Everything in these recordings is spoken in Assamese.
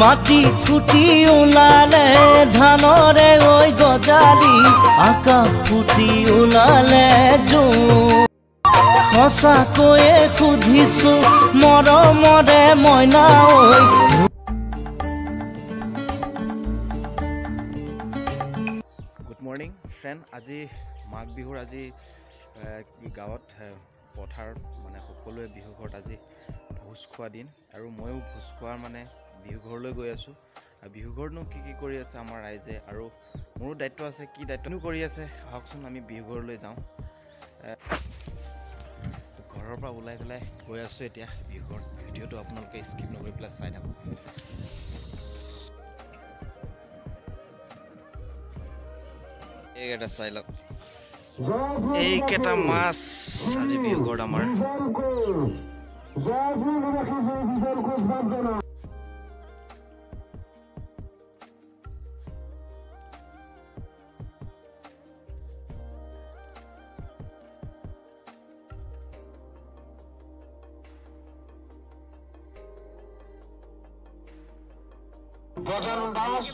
মাটি ফুটি ওলালে ধানৰে ঐ গজালি আকাশ ফুটি ওলালে জোন সঁচাকৈয়ে সুধিছো মৰমৰে মইনা ঐ গুড মৰ্নিং ফ্ৰেণ্ড আজি মাঘ বিহুৰ আজি গাঁৱত পথাৰত মানে সকলোৱে বিহু ঘৰত আজি ভোজ খোৱা দিন আৰু ময়ো ভোজ খোৱাৰ মানে বিহু ঘৰলৈ গৈ আছোঁ আৰু বিহু ঘৰতনো কি কৰি আছে আমাৰ ৰাইজে আৰু মোৰো দায়িত্ব আছে কি দায়িত্বনো কৰি আছে আহকচোন আমি বিহু ঘৰলৈ যাওঁ ঘৰৰ পৰা ওলাই পেলাই গৈ আছোঁ এতিয়া বিহু ঘৰত ভিডিঅ'টো আপোনালোকে স্কিপ নকৰি পেলাই চাই থাকক এইকেইটা চাই লওক এইকেইটা মাছ আজি বিহু ঘৰত আমাৰ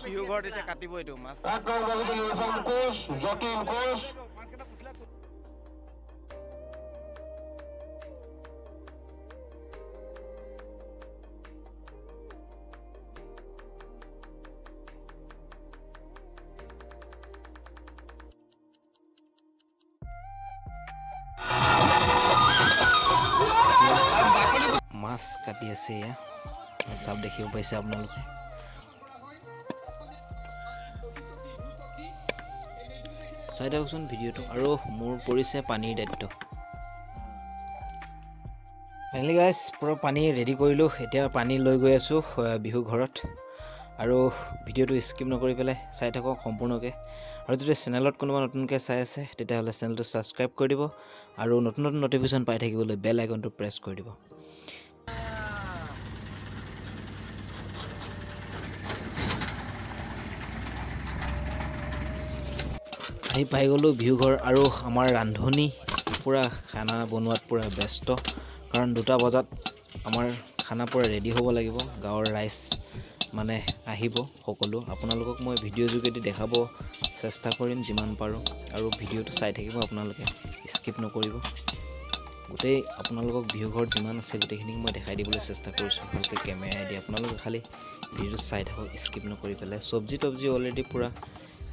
বিহু ঘৰত এতিয়া কাটিব এইটো মাছ মাছ কাটি আছে এয়া চব দেখিব পাইছে আপোনালোকে চাই থাককচোন ভিডিঅ'টো আৰু মোৰ পৰিছে পানীৰ দায়িত্ব ফাইনেলি গাইজ পুৰা পানী ৰেডি কৰিলোঁ এতিয়া পানী লৈ গৈ আছোঁ বিহু ঘৰত আৰু ভিডিঅ'টো স্কিপ নকৰি পেলাই চাই থাকক সম্পূৰ্ণকৈ আৰু যদি চেনেলত কোনোবা নতুনকৈ চাই আছে তেতিয়াহ'লে চেনেলটো ছাবস্ক্ৰাইব কৰি দিব আৰু নতুন নতুন নটিফিকেশ্যন পাই থাকিবলৈ বেল আইকনটো প্ৰেছ কৰি দিব আহি পাই গ'লোঁ বিহু ঘৰ আৰু আমাৰ ৰান্ধনি পূৰা খানা বনোৱাত পূৰা ব্যস্ত কাৰণ 2টা বজাত আমাৰ খানা পূৰা ৰেডি হ'ব লাগিব গাঁৱৰ ৰাইজ মানে আহিব সকলো আপোনালোকক মই ভিডিঅ' যোগেদি দেখাব চেষ্টা কৰিম যিমান পাৰোঁ আৰু ভিডিঅ'টো চাই থাকিব আপোনালোকে স্কিপ নকৰিব গোটেই আপোনালোকক বিহু ঘৰত যিমান আছে গোটেইখিনি মই দেখাই দিবলৈ চেষ্টা কৰিছোঁ ভালকৈ কেমেৰাইদি আপোনালোকে খালি ভিডিঅ'টো চাই থাকক স্কিপ নকৰি পেলাই চব্জি তব্জি অলৰেডি পূৰা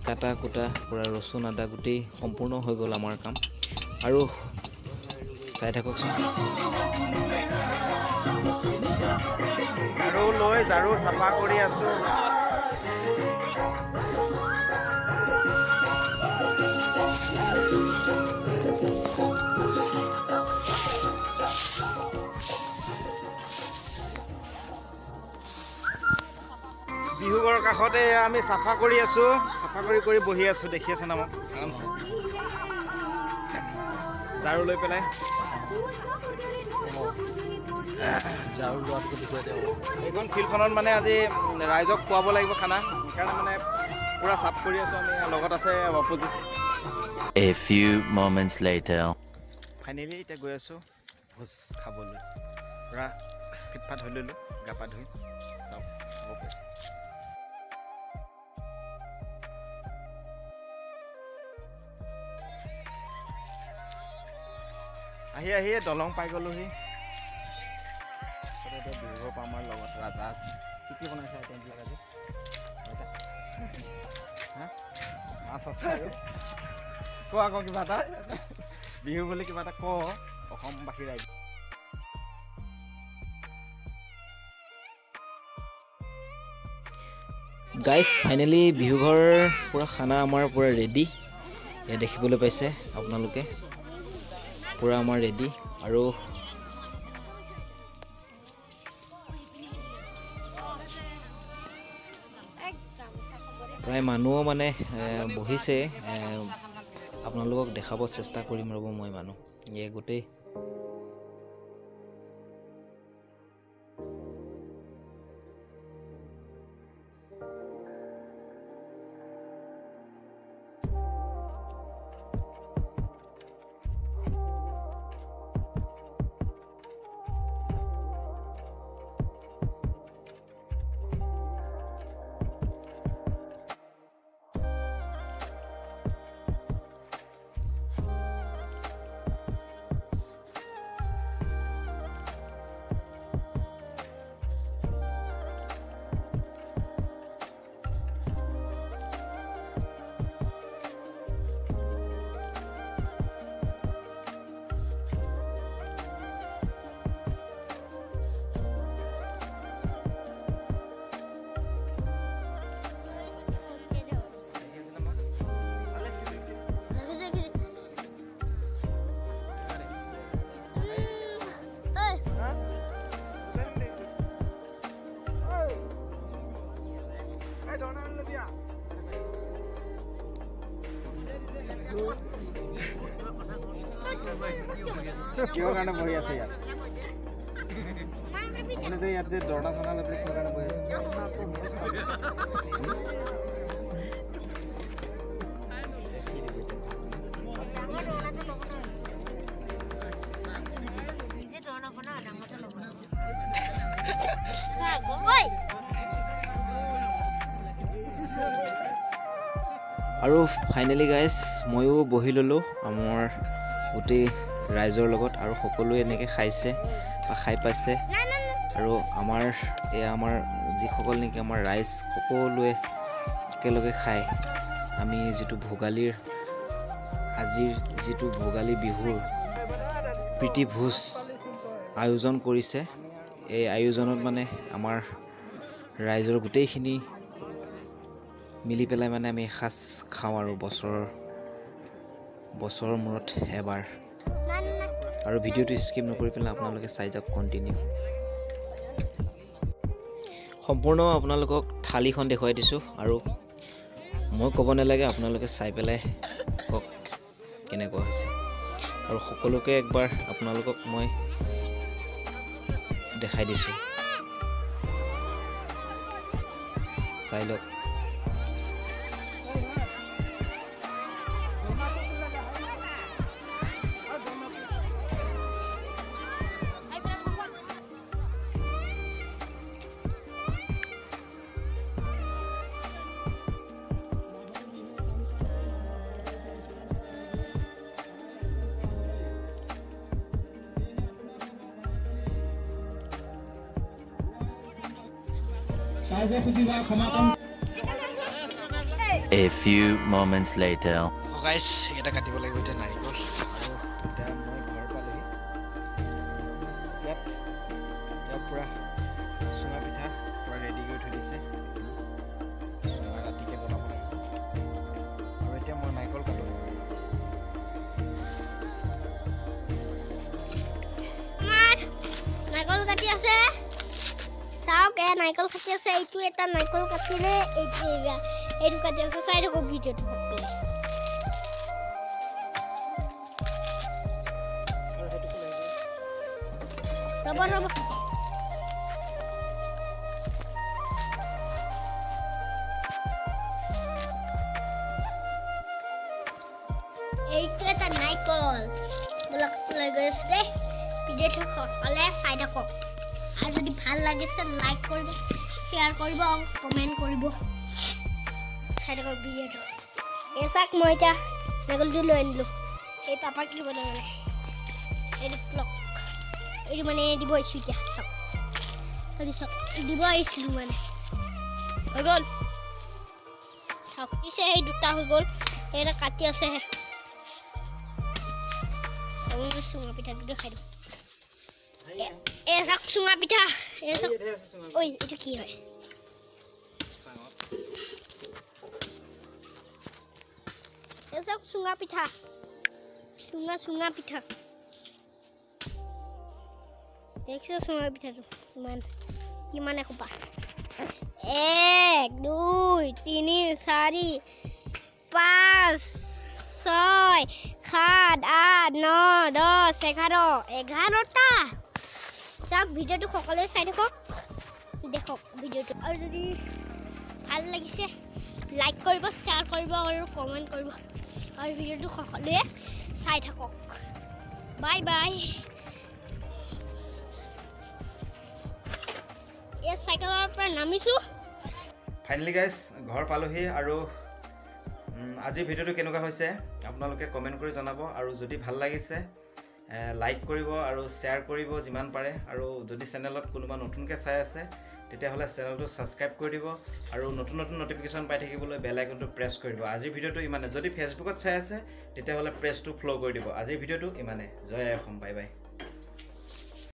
কাটা কুটা পূৰা ৰচুন আদা গোটেই সম্পূৰ্ণ হৈ গ'ল আমাৰ কাম আৰু চাই থাককচোন ঝাৰু লৈ ঝাৰু চাফা কৰি আছোঁ বিহু ঘৰৰ কাষতে আমি চাফা কৰি আছোঁ চাফা কৰি বহি আছোঁ দেখি আছে নামক আৰামছে ঝাৰু লৈ পেলাই ঝাৰু লোৱাটো দেখুৱাই দিওঁ এইখন ফিল্ডখনত মানে আজি ৰাইজক খুৱাব লাগিব খানা সেইকাৰণে মানে পূৰা চাফ কৰি আছোঁ আমি লগত আছে opposite A few moments later finally এতিয়া গৈ আছোঁ ভোজ খাবলৈ পূৰা ফিটফাট হৈ ল'লোঁ গা পা ধুই যাওঁ আহি দলং পাই গ'লোহি বিহু ঘৰ আমাৰ লগত ৰাজা আছে কি বনাইছে আইটেমবিলাক আজি মাছ আছে আৰু ক আকৌ কিবা এটা বিহু বুলি কিবা এটা ক অসমবাসী ৰাইজ গাইজ ফাইনেলি বিহু ঘৰ পূৰা খানা আমাৰ পূৰা ৰেডি এয়া দেখিবলৈ পাইছে আপোনালোকে পূৰা আমাৰ ৰেডি আৰু প্ৰায় মানুহো মানে বহিছে আপোনালোকক দেখাব চেষ্টা কৰিম ৰ'ব মই মানুহ এই গোটেই কিহৰ কাৰণে বহি আছে ইয়াত মানে যে ইয়াত যে দৰ্ণা চনা লৈ কিহৰ কাৰণে বহি আছে আৰু ফাইনেলি গাইজ ময়ো বহি ল'লোঁ আমাৰ গোটেই ৰাইজৰ লগত আৰু সকলোৱে এনেকৈ খাইছে বা খাই পাইছে আৰু আমাৰ যিসকল নেকি আমাৰ ৰাইজ সকলোৱে একেলগে খাই আমি যিটো ভোগালীৰ আজিৰ যিটো ভোগালী বিহুৰ প্ৰীতি ভোজ আয়োজন কৰিছে এই আয়োজনত মানে আমাৰ ৰাইজৰ গোটেইখিনি মিলি পেলাই মানে আমি এসাঁজ খাওঁ আৰু বছৰৰ মূৰত এবাৰ আৰু ভিডিঅ'টো স্কিপ নকৰি পেলাই আপোনালোকে চাই যাওক কণ্টিনিউ সম্পূৰ্ণ আপোনালোকক থালিখন দেখুৱাই দিছোঁ আৰু মই ক'ব নালাগে আপোনালোকে চাই পেলাই কওক কেনেকুৱা হৈছে আৰু সকলোকে একবাৰ আপোনালোকক মই দেখাই দিছোঁ চাই লওক A few moments later. Guys এটা কাটিব লাগিব এতিয়া নাৰিকল আৰু এতিয়া মই ঘৰ পালোহি ইয়াত পূৰা চুঙা পিঠা পূৰা ৰেডি কৰি থৈ দিছে চুঙা ৰাতিকৈ বনাব লাগিব আৰু এতিয়া মই নাৰিকল কাটো নাৰিকল কাটি আছে চাওক নাৰিকল কাটি আছে এইটো এটা নাৰিকল কাটিলে এইটো কাটি আছে চাই থাকক ভিডিঅ'টো ৰ'ব এইটো এটা নাৰিকল বোলক লৈ গৈ আছে দেই ভিডিঅ'টো সকলোৱে চাই থাকক আৰু যদি ভাল লাগিছে লাইক কৰিব শ্বেয়াৰ কৰিব কমেণ্ট কৰিব চাই থাকক ভিডিঅ'টো এই চাওক মই এতিয়া নাৰিকলটো লৈ আনিলোঁ এই পাপাক দিবলৈ মানে এইটো ক্লক এইটো মানে দিব আহিছোঁ এতিয়া চাওক চাওক দিব আহিছিলোঁ মানে হৈ গ'ল চাওক দিছে সেই দুটা হৈ গ'ল এটা কাটি আছেহে চুঙা পিঠাটো দেখাই দিওঁ এই চাওক চুঙা পিঠা এই চাওক ঐ এইটো কি হয় এই চাওক চুঙা পিঠা চুঙা পিঠা দেখিছে চুঙা পিঠাটো কিমান এসোপা 1 2 3 4 5 6 7 8 9 10 11টা চাওক ভিডিঅ'টো সকলোৱে চাই থাকক দেখক ভিডিঅ'টো আৰু যদি ভাল লাগিছে লাইক কৰিব শ্বেয়াৰ কৰিব আৰু কমেণ্ট কৰিব আৰু ভিডিঅ'টো সকলোৱে চাই থাকক বাই বাই এই চাইকেলৰ পৰা নামিছোঁ ফাইনেলি গাইজ ঘৰ পালোহি আৰু আজিৰ ভিডিঅ'টো কেনেকুৱা হৈছে আপোনালোকে কমেণ্ট কৰি জনাব আৰু যদি ভাল লাগিছে লাইক কৰিব আৰু শ্বেয়াৰ কৰিব যিমান পাৰে আৰু যদি চেনেলত কোনোবা নতুনকৈ চাই আছে তেতিয়াহ'লে চেনেলটো ছাবস্ক্ৰাইব কৰি দিব আৰু নতুন নটিফিকেশ্যন পাই থাকিবলৈ বেল আইকনটো প্ৰেছ কৰি দিব আজিৰ ভিডিঅ'টো ইমানে যদি ফেচবুকত চাই আছে তেতিয়াহ'লে প্ৰেছটো ফ'ল' কৰি দিব আজিৰ ভিডিঅ'টো ইমানে জয় অসম বাই বাই